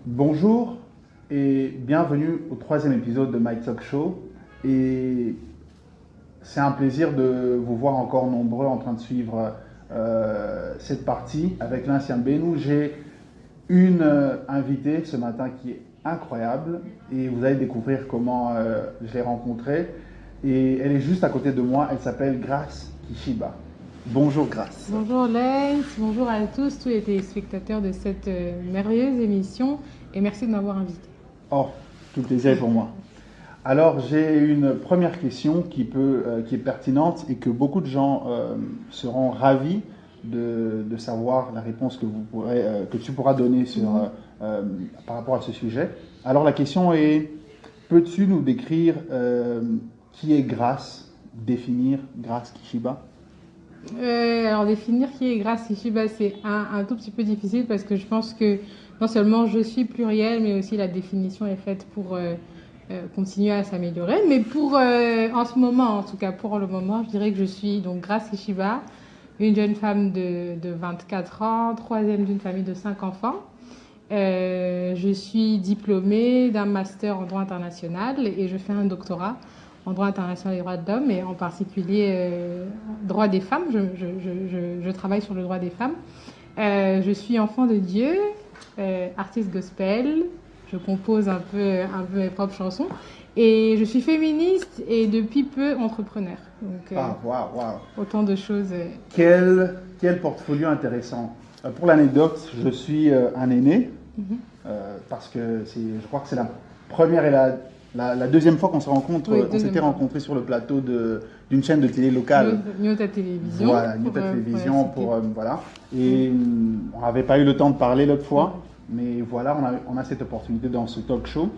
Bonjour et bienvenue au troisième épisode de My Talk Show. Et c'est un plaisir de vous voir encore nombreux en train de suivre cette partie avec l'ancien Benou. J'ai une invitée ce matin qui est incroyable et vous allez découvrir comment je l'ai rencontrée. Et elle est juste à côté de moi, elle s'appelle Grace Kishiba. Bonjour Grace. Bonjour Leïs, bonjour à tous les téléspectateurs de cette merveilleuse émission et merci de m'avoir invité. Oh, tout plaisir pour moi. Alors, j'ai une première question qui est pertinente et que beaucoup de gens seront ravis de savoir la réponse que tu pourras donner par rapport à ce sujet. Alors, la question est, peux-tu nous décrire qui est Grace, définir Grace Kishiba? Alors définir qui est Grace Kishiba, c'est un tout petit peu difficile parce que je pense que non seulement je suis plurielle, mais aussi la définition est faite pour continuer à s'améliorer. Mais en ce moment, en tout cas pour le moment, je dirais que je suis donc Grace Kishiba, une jeune femme de 24 ans, troisième d'une famille de 5 enfants. Je suis diplômée d'un master en droit international et je fais un doctorat en droit international et droits de l'homme et en particulier droit des femmes. Je travaille sur le droit des femmes. Je suis enfant de Dieu, artiste gospel. Je compose un peu mes propres chansons et je suis féministe et depuis peu entrepreneur. Donc, autant de choses. Quel portfolio intéressant. Pour l'anecdote, je suis un aîné. Parce que je crois que c'est la première et la deuxième fois qu'on se rencontre. Oui, on s'était rencontrés sur le plateau d'une chaîne de télé locale. Nyota Télévision. Voilà, Nyota Télévision. Voilà. Et on n'avait pas eu le temps de parler l'autre fois. Mais voilà, on a cette opportunité dans ce talk show.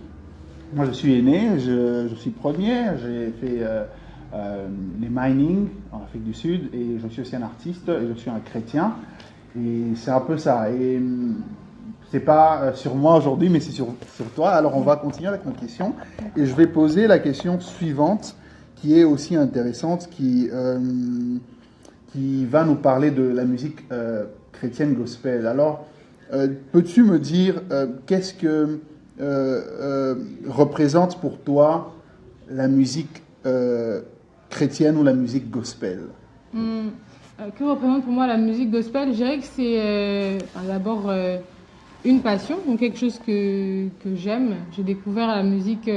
Moi, je suis aîné, je suis premier. J'ai fait les mining en Afrique du Sud. Et je suis aussi un artiste et je suis un chrétien. Et c'est un peu ça. Et c'est pas sur moi aujourd'hui, mais c'est sur toi. Alors, on va continuer avec nos questions. Et je vais poser la question suivante, qui est aussi intéressante, qui va nous parler de la musique chrétienne gospel. Alors, peux-tu me dire qu'est-ce que représente pour toi la musique chrétienne ou la musique gospel? Que représente pour moi la musique gospel? Je dirais que c'est d'abord une passion, donc quelque chose que j'aime. J'ai découvert la musique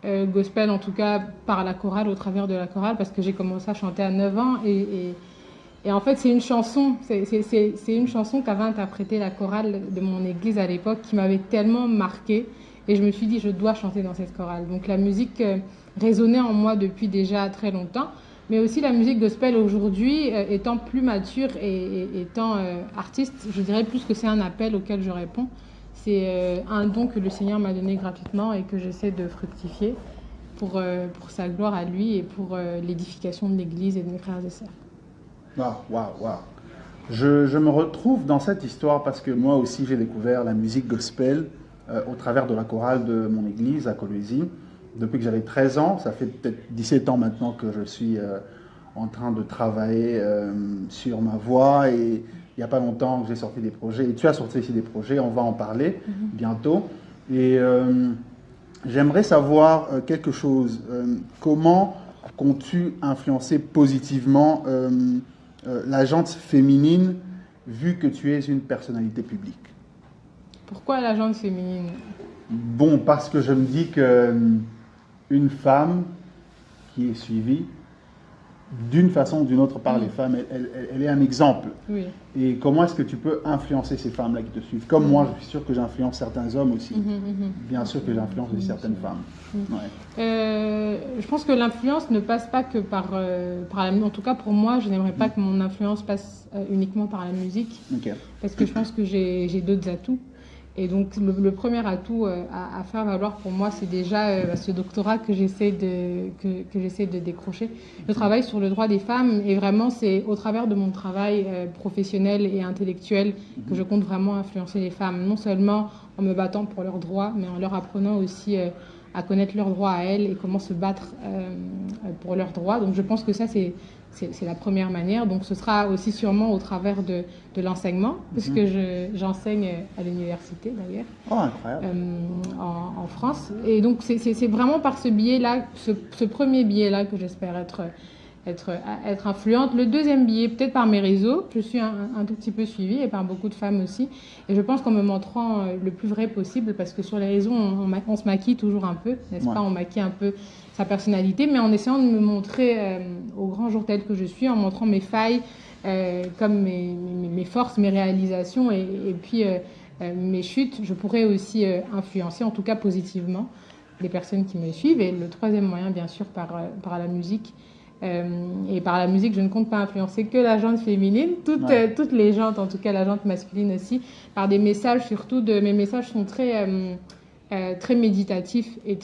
gospel, en tout cas par la chorale, au travers de la chorale, parce que j'ai commencé à chanter à 9 ans. Et en fait, c'est une chanson, c'est une chanson qu'avait interprétée la chorale de mon église à l'époque, qui m'avait tellement marquée. Et je me suis dit, je dois chanter dans cette chorale. Donc la musique résonnait en moi depuis déjà très longtemps. Mais aussi la musique gospel aujourd'hui, étant plus mature et étant artiste, je dirais plus que c'est un appel auquel je réponds. C'est un don que le Seigneur m'a donné gratuitement et que j'essaie de fructifier pour sa gloire à lui et pour l'édification de l'Église et de mes frères et sœurs. Waouh. Je me retrouve dans cette histoire parce que moi aussi j'ai découvert la musique gospel au travers de la chorale de mon église à Kolwezi. Depuis que j'avais 13 ans, ça fait peut-être 17 ans maintenant que je suis en train de travailler sur ma voix et il n'y a pas longtemps que j'ai sorti des projets. Et tu as sorti ici des projets, on va en parler bientôt. Et j'aimerais savoir quelque chose. Comment comptes-tu influencer positivement la gente féminine vu que tu es une personnalité publique? Pourquoi la gente féminine? Bon, parce que je me dis que une femme qui est suivie d'une façon ou d'une autre par les femmes, elle est un exemple. Oui. Et comment est-ce que tu peux influencer ces femmes-là qui te suivent? Comme moi, je suis sûr que j'influence certains hommes aussi. Bien sûr que j'influence certaines femmes. Je pense que l'influence ne passe pas que par la musique. En tout cas, pour moi, je n'aimerais pas que mon influence passe uniquement par la musique. Parce que je pense que j'ai d'autres atouts. Et donc, le premier atout à faire valoir pour moi, c'est déjà ce doctorat que j'essaie de décrocher. Je travaille sur le droit des femmes et vraiment, c'est au travers de mon travail professionnel et intellectuel que je compte vraiment influencer les femmes. Non seulement en me battant pour leurs droits, mais en leur apprenant aussi à connaître leurs droits à elles et comment se battre pour leurs droits. Donc je pense que ça, c'est la première manière. Donc ce sera aussi sûrement au travers de l'enseignement, puisque j'enseigne à l'université d'ailleurs, incroyable. En France. Et donc c'est vraiment par ce biais-là, ce premier biais-là que j'espère être influente. Le deuxième biais, peut-être par mes réseaux. Je suis un tout petit peu suivie et par beaucoup de femmes aussi. Et je pense qu'en me montrant le plus vrai possible, parce que sur les réseaux, on se maquille toujours un peu, n'est-ce pas? On maquille un peu sa personnalité, mais en essayant de me montrer au grand jour tel que je suis, en montrant mes failles, comme mes forces, mes réalisations et puis mes chutes, je pourrais aussi influencer, en tout cas positivement, les personnes qui me suivent. Et le troisième moyen, bien sûr, par la musique. Et par la musique, je ne compte pas influencer que la gente féminine, toutes les jantes, en tout cas la gente masculine aussi, par des messages, surtout mes messages sont très méditatifs et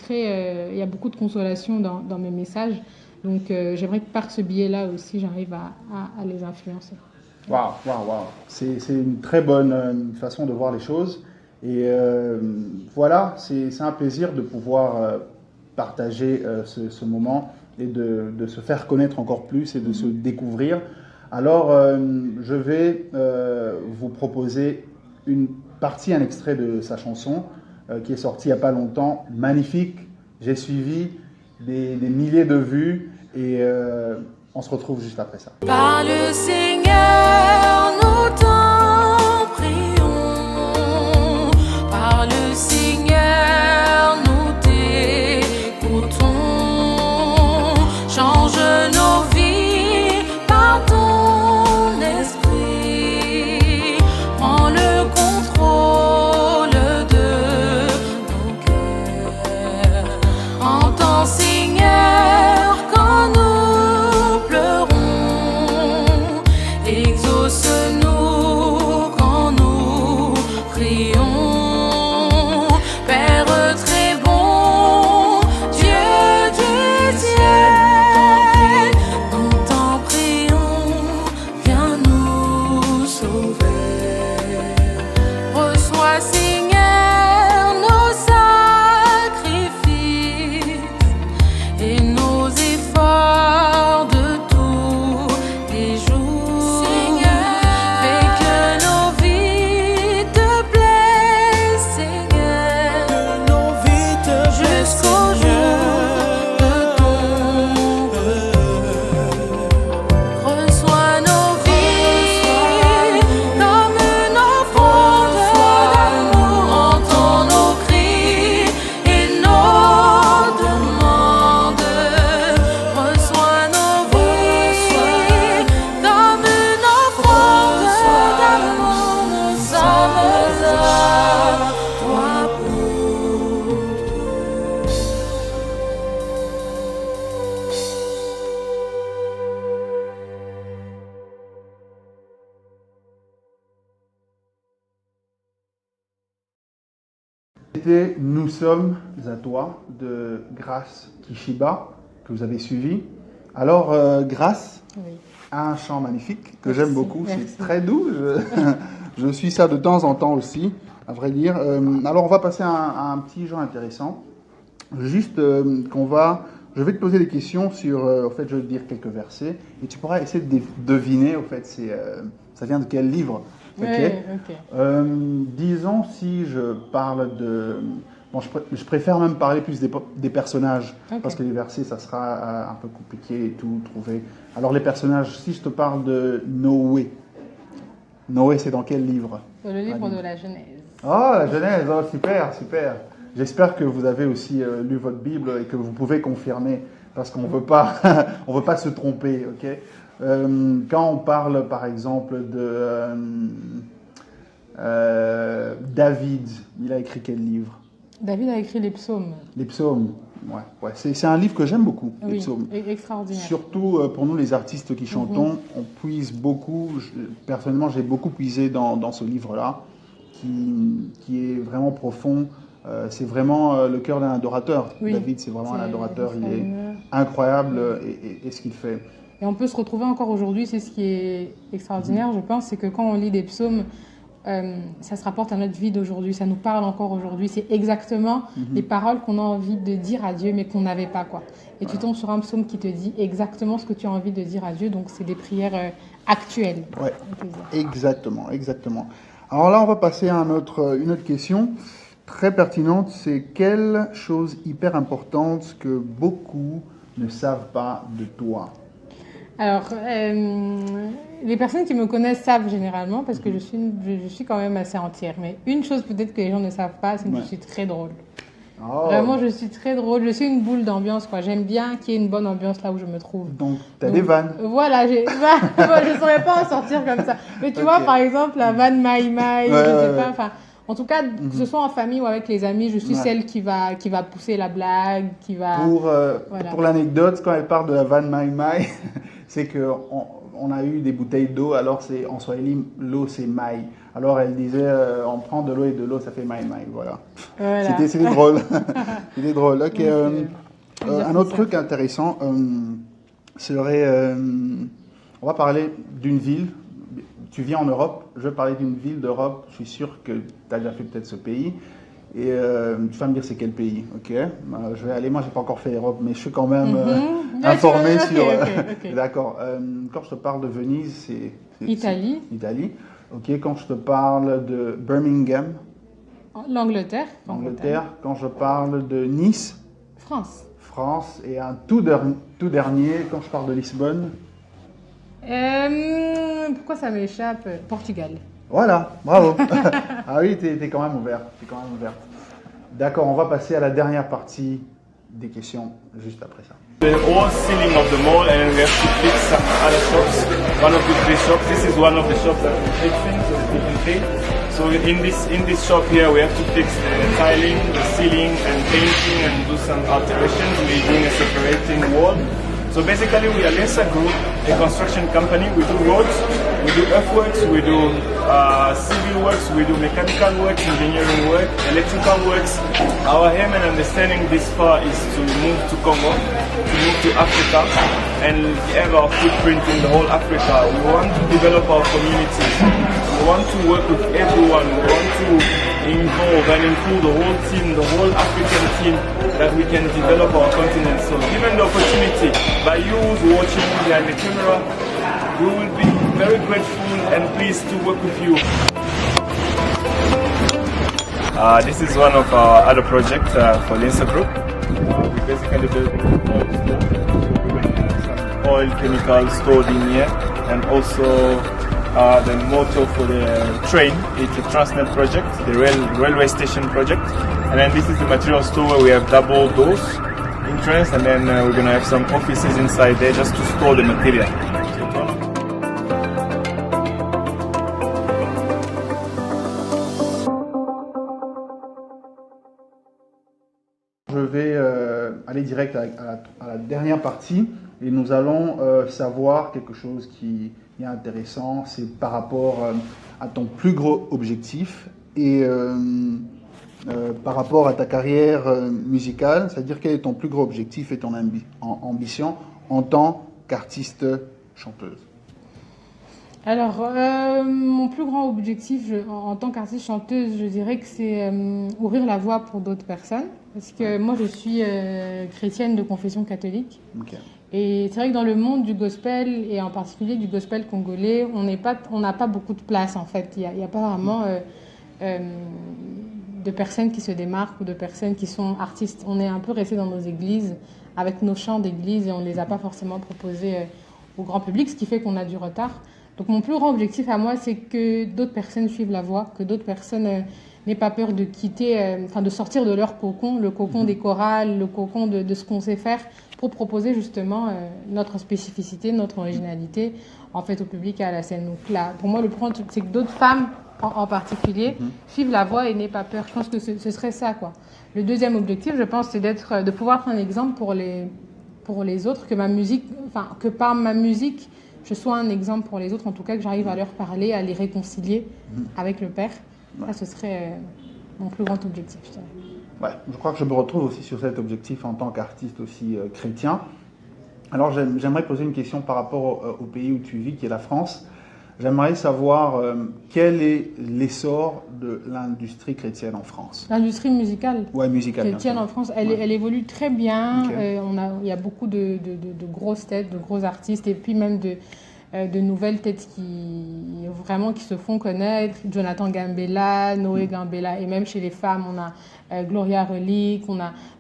il y a beaucoup de consolation dans mes messages. Donc j'aimerais que par ce biais-là aussi, j'arrive à les influencer. Waouh. C'est une très bonne façon de voir les choses. Et voilà, c'est un plaisir de pouvoir partager ce moment et de se faire connaître encore plus et de se découvrir. Alors, je vais vous proposer une partie, un extrait de sa chanson qui est sortie il n'y a pas longtemps. Magnifique, j'ai suivi des milliers de vues et on se retrouve juste après ça. Par le Seigneur, nous t'en prions. Par le Seigneur, nous t'écoutons. Change nos vies par ton esprit. Prends le contrôle de nos cœurs. Entends, Seigneur, quand nous pleurons. Exauce-nous quand nous prions. Père très bon, Dieu du ciel, nous t'en prions, viens nous sauver. Reçois, Seigneur, nos sacrifices et nos efforts de tous les jours. Seigneur, fais que nos vies te plaisent, Seigneur, jusqu'au jour de ton retour. Reçois nos vies comme une offrande d'amour. Entends nos cris et nos demandes. Reçois nos vies comme une offrande d'amour. Nous sommes à toi pour C'était Nous sommes à toi de Grace Kishiba que vous avez suivi. Alors Grace Oui. a un chant magnifique que Merci, j'aime beaucoup, merci. c'est très doux. Je suis ça de temps en temps aussi, à vrai dire. Alors on va passer à un petit jeu intéressant. Juste je vais te poser des questions sur, en fait, je vais te dire quelques versets et tu pourras essayer de deviner, en fait, ça vient de quel livre. Ok. Ok. Disons si je parle de... Bon, je préfère même parler plus des personnages, Ok. parce que les versets, ça sera un peu compliqué et tout, trouver. Alors les personnages, si je te parle de Noé, Noé, c'est dans quel livre? Le livre de la Genèse. Oh, la Genèse, oh, super, super. J'espère que vous avez aussi lu votre Bible et que vous pouvez confirmer, parce qu'on veut pas, on veut pas se tromper, ok? Quand on parle, par exemple, de David, il a écrit quel livre? David a écrit les psaumes. Les psaumes. Ouais. C'est un livre que j'aime beaucoup, les Oui, psaumes. extraordinaire. Surtout pour nous, les artistes qui chantons, on puise beaucoup. Personnellement, j'ai beaucoup puisé dans ce livre-là, qui est vraiment profond. C'est vraiment le cœur d'un adorateur. Oui, David, c'est vraiment un adorateur. Il est extraordinaire. incroyable et ce qu'il fait. Et on peut se retrouver encore aujourd'hui, c'est ce qui est extraordinaire, je pense, c'est que quand on lit des psaumes, ça se rapporte à notre vie d'aujourd'hui, ça nous parle encore aujourd'hui. C'est exactement les paroles qu'on a envie de dire à Dieu, mais qu'on n'avait pas, quoi. Et tu tombes sur un psaume qui te dit exactement ce que tu as envie de dire à Dieu, donc c'est des prières actuelles. Ouais, exactement, exactement. Alors là, on va passer à une autre question très pertinente, c'est quelle chose hyper importante que beaucoup ne savent pas de toi? Alors, les personnes qui me connaissent savent généralement, parce que je suis quand même assez entière. Mais une chose peut-être que les gens ne savent pas, c'est que je suis très drôle. Oh. Vraiment, je suis très drôle. Je suis une boule d'ambiance, quoi. J'aime bien qu'il y ait une bonne ambiance là où je me trouve. Donc, tu as des vannes. Voilà, je ne saurais pas en sortir comme ça. Mais tu vois, par exemple, la vanne Maï Maï, je sais pas, enfin... En tout cas, que ce soit en famille ou avec les amis, je suis celle qui va pousser la blague, qui va... Pour l'anecdote, quand elle parle de la vanne Maï Maï, c'est qu'on a eu des bouteilles d'eau, alors en Swahili, l'eau c'est Maï. Alors elle disait, on prend de l'eau et de l'eau, ça fait Maï Maï, voilà. C'était drôle. C'était drôle. Ok. Un autre truc intéressant serait, on va parler d'une ville. Tu vis en Europe, je vais parler d'une ville d'Europe, je suis sûr que tu as déjà fait peut-être ce pays. Et tu vas me dire c'est quel pays, ok? Je vais aller, moi j'ai pas encore fait l'Europe, mais je suis quand même informé sur... Okay. D'accord. Quand je te parle de Venise, c'est... Italie. Italie. Ok, quand je te parle de Birmingham. L'Angleterre. Quand je parle de Nice. France. Et un tout dernier, quand je parle de Lisbonne. Pourquoi ça m'échappe? Portugal. Voilà, bravo. Ah oui, t'es quand même ouvert. D'accord, on va passer à la dernière partie des questions juste après ça. The whole ceiling of the mall, and we have to fix some other shops. One of the three shops. This is one of the shops that we're fixing, so we can pay. So in this shop here, we have to fix the tiling, the ceiling, and painting, and do some alterations. We're doing a separating wall. So basically, we are Lensa Group, a construction company. We do roads, we do earthworks, we do civil works, we do mechanical works, engineering work, electrical works. Our aim and understanding this far is to move to Congo, to move to Africa, and have our footprint in the whole Africa. We want to develop our communities. We want to work with everyone. We want to involve and include the whole team, the whole African team, that we can develop our continent. So given the opportunity, by you who's watching behind the camera, we will be very grateful and pleased to work with you. This is one of our other projects for Lensa Group. We basically building some oil chemicals stored in here, and also the motto for the train, it's a Transnet project, the railway station project. And then this is the material store where we have double doors entrance, and then we're going to have some offices inside there just to store the material. Je vais aller direct à la dernière partie et nous allons savoir quelque chose qui est intéressant, c'est par rapport à ton plus gros objectif et par rapport à ta carrière musicale, c'est-à-dire quel est ton plus gros objectif et ton ambition en tant qu'artiste chanteuse? Alors, mon plus grand objectif en tant qu'artiste chanteuse, je dirais que c'est ouvrir la voie pour d'autres personnes. Parce que moi, je suis chrétienne de confession catholique. Okay. Et c'est vrai que dans le monde du gospel, et en particulier du gospel congolais, on n'a pas beaucoup de place, en fait. Il n'y a pas vraiment de personnes qui se démarquent ou de personnes qui sont artistes. On est un peu resté dans nos églises, avec nos chants d'église, et on ne les a pas forcément proposés au grand public, ce qui fait qu'on a du retard. Donc mon plus grand objectif à moi, c'est que d'autres personnes suivent la voie, que d'autres personnes n'aient pas peur de quitter, de sortir de leur cocon, le cocon des chorales, le cocon de ce qu'on sait faire, pour proposer justement notre spécificité, notre originalité, en fait, au public et à la scène. Donc là, pour moi, le plus grand truc, c'est que d'autres femmes, en particulier, suivent la voie et n'aient pas peur. Je pense que ce serait ça, quoi. Le deuxième objectif, je pense, c'est de pouvoir être un exemple pour les autres, que par ma musique, je sois un exemple pour les autres, en tout cas que j'arrive à leur parler, à les réconcilier avec le Père. Ça, ce serait mon plus grand objectif, je dirais. Ouais, je crois que je me retrouve aussi sur cet objectif en tant qu'artiste aussi chrétien. Alors j'aimerais poser une question par rapport au pays où tu vis, qui est la France. J'aimerais savoir quel est l'essor de l'industrie chrétienne en France. L'industrie musicale Ouais, musicale. chrétienne en France, elle, Ouais. elle évolue très bien. Ok. Il y a beaucoup de grosses têtes, de gros artistes, et puis même de nouvelles têtes qui se font connaître. Jonathan Gambella, Noé Gambella, et même chez les femmes, on a Gloria Relic.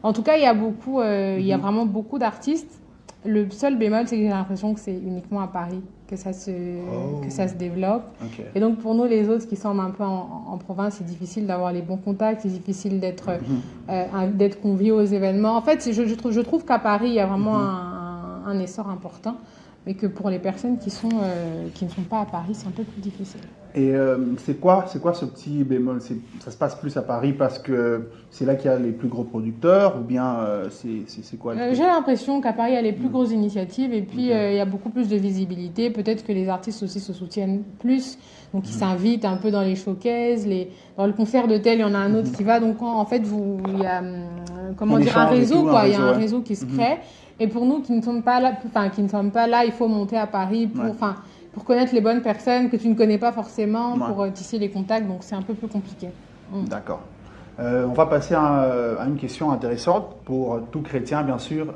En tout cas, il y a beaucoup, il y a vraiment beaucoup d'artistes. Le seul bémol, c'est que j'ai l'impression que c'est uniquement à Paris que ça se développe. Ok. Et donc pour nous, les autres qui sommes un peu en province, c'est difficile d'avoir les bons contacts, c'est difficile d'être conviés aux événements. En fait, je trouve qu'à Paris, il y a vraiment un essor important, mais que pour les personnes qui ne sont pas à Paris, c'est un peu plus difficile. Et c'est quoi ce petit bémol? Ça se passe plus à Paris parce que c'est là qu'il y a les plus gros producteurs, ou bien c'est quoi le truc? J'ai l'impression qu'à Paris, il y a les plus grosses initiatives, et puis il y a beaucoup plus de visibilité. Peut-être que les artistes aussi se soutiennent plus, donc ils s'invitent un peu dans les showcases, dans le concert de tel, il y en a un autre qui va. Donc en fait, il y a On un échange et réseau, tout, quoi. Il y a un ouais. réseau qui se crée. Et pour nous qui ne sommes pas là, il faut monter à Paris pour connaître les bonnes personnes que tu ne connais pas forcément, Ouais. pour tisser les contacts. Donc c'est un peu plus compliqué. D'accord. On va passer à une question intéressante pour tout chrétien, bien sûr.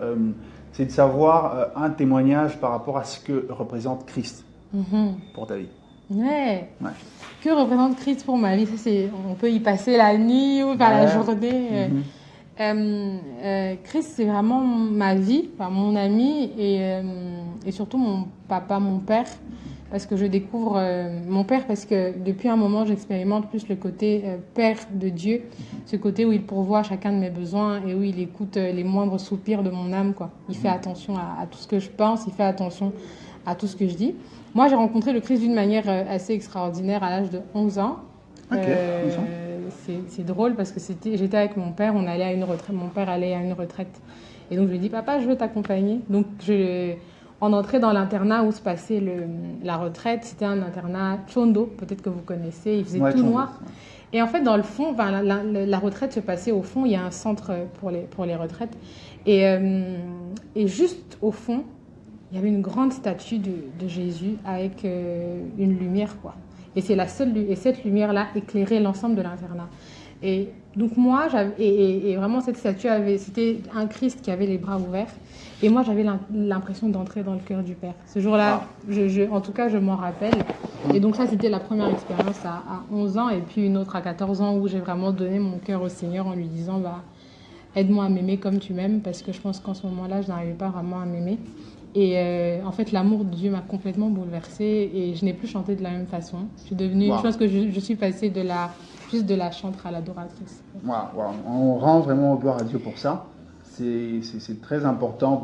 C'est de savoir un témoignage par rapport à ce que représente Christ pour ta vie. Ouais. Ouais. Que représente Christ pour ma vie? On peut y passer la nuit ou la journée. Christ, c'est vraiment ma vie, mon ami, et surtout mon papa, mon père, parce que je découvre mon père, parce que depuis un moment, j'expérimente plus le côté père de Dieu, ce côté où il pourvoit chacun de mes besoins et où il écoute les moindres soupirs de mon âme, quoi. Il fait attention à tout ce que je pense, il fait attention à tout ce que je dis. Moi, j'ai rencontré le Christ d'une manière assez extraordinaire à l'âge de 11 ans. Ok, 11 ans. C'est drôle parce que j'étais avec mon père, on allait à une retraite, mon père allait à une retraite. Et donc je lui ai dit, papa, je veux t'accompagner. Donc on entrait dans l'internat où se passait la retraite. C'était un internat Chondo, peut-être que vous connaissez, il faisait tout Chondo, noir. ouais. Et en fait, dans le fond, la retraite se passait au fond, il y a un centre pour les retraites. Et juste au fond, il y avait une grande statue de Jésus avec une lumière, quoi. Et c'est cette lumière-là éclairait l'ensemble de l'internat. Et donc moi, et vraiment cette statue c'était un Christ qui avait les bras ouverts. Et moi, j'avais l'impression d'entrer dans le cœur du Père. Ce jour-là, en tout cas, je m'en rappelle. Et donc ça, c'était la première expérience à 11 ans. Et puis une autre à 14 ans où j'ai vraiment donné mon cœur au Seigneur en lui disant, aide-moi à m'aimer comme tu m'aimes. Parce que je pense qu'en ce moment-là, je n'arrivais pas vraiment à m'aimer. Et en fait, l'amour de Dieu m'a complètement bouleversée et je n'ai plus chanté de la même façon. Je suis devenue, je pense que je suis passée juste de la chantre à l'adoratrice. Wow. On rend vraiment gloire à Dieu pour ça. C'est très important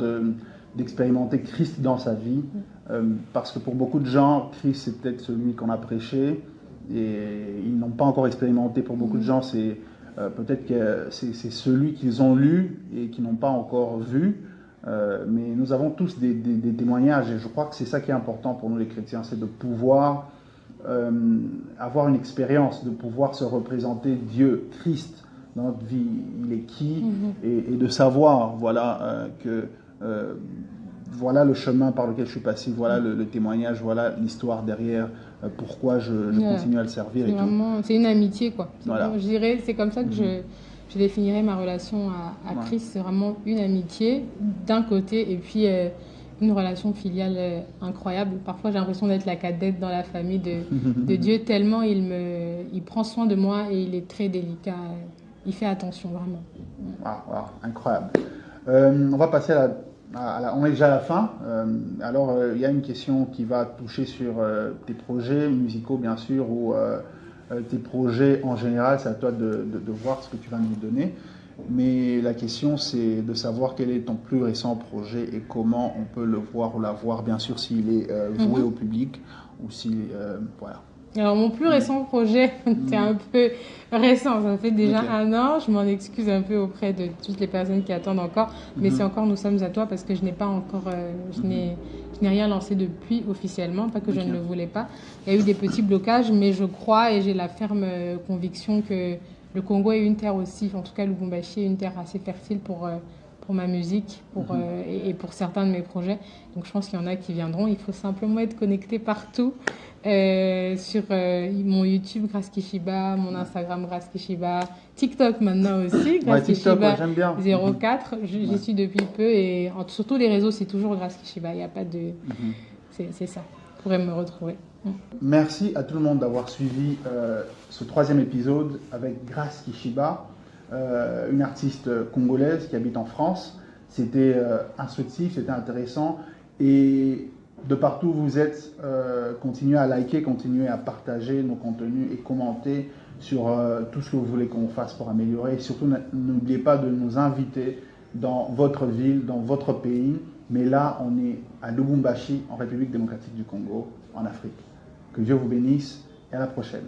d'expérimenter Christ dans sa vie, parce que pour beaucoup de gens, Christ c'est peut-être celui qu'on a prêché et ils n'ont pas encore expérimenté. Pour beaucoup de gens, c'est peut-être que c'est celui qu'ils ont lu et qu'ils n'ont pas encore vu. Mais nous avons tous des témoignages et je crois que c'est ça qui est important pour nous les chrétiens, c'est de pouvoir avoir une expérience, de pouvoir se représenter Dieu, Christ dans notre vie, il est qui, et de savoir que voilà le chemin par lequel je suis passé, voilà le témoignage, voilà l'histoire derrière, pourquoi je continue à le servir et tout. C'est une amitié, quoi. Voilà. Je dirais, c'est comme ça que je définirais ma relation à Christ. C'est vraiment une amitié d'un côté et puis une relation filiale incroyable. Parfois, j'ai l'impression d'être la cadette dans la famille de Dieu, tellement il prend soin de moi et il est très délicat. Il fait attention, vraiment. Wow, incroyable. On va passer on est déjà à la fin. Alors, il y a une question qui va toucher sur tes projets musicaux, bien sûr, ou tes projets en général. C'est à toi de voir ce que tu vas nous donner. Mais la question, c'est de savoir quel est ton plus récent projet et comment on peut le voir ou la voir, bien sûr, s'il est voué au public ou si... voilà. Alors, mon plus récent projet, c'est un peu récent, ça fait déjà 1 an. Je m'en excuse un peu auprès de toutes les personnes qui attendent encore, mais c'est encore Nous sommes à toi parce que je n'ai pas encore, je n'ai rien lancé depuis officiellement, pas que je ne le voulais pas. Il y a eu des petits blocages, mais je crois et j'ai la ferme conviction que le Congo est une terre aussi, en tout cas Lubumbashi est une terre assez fertile pour pour ma musique et pour certains de mes projets. Donc je pense qu'il y en a qui viendront. Il faut simplement être connecté partout sur mon YouTube Grace Kishiba, mon Instagram Grace Kishiba, TikTok maintenant aussi, Grace TikTok, Kishiba j'aime bien. 04. J'y suis depuis peu et sur tous les réseaux, c'est toujours Grace Kishiba. Il n'y a pas de... C'est ça. Vous pourrez me retrouver. Merci à tout le monde d'avoir suivi ce 3e épisode avec Grace Kishiba, une artiste congolaise qui habite en France. C'était instructif, c'était intéressant et de partout où vous êtes, continuez à liker, continuez à partager nos contenus et commenter sur tout ce que vous voulez qu'on fasse pour améliorer. Et surtout, n'oubliez pas de nous inviter dans votre ville, dans votre pays. Mais là, on est à Lubumbashi, en République démocratique du Congo, en Afrique. Que Dieu vous bénisse et à la prochaine.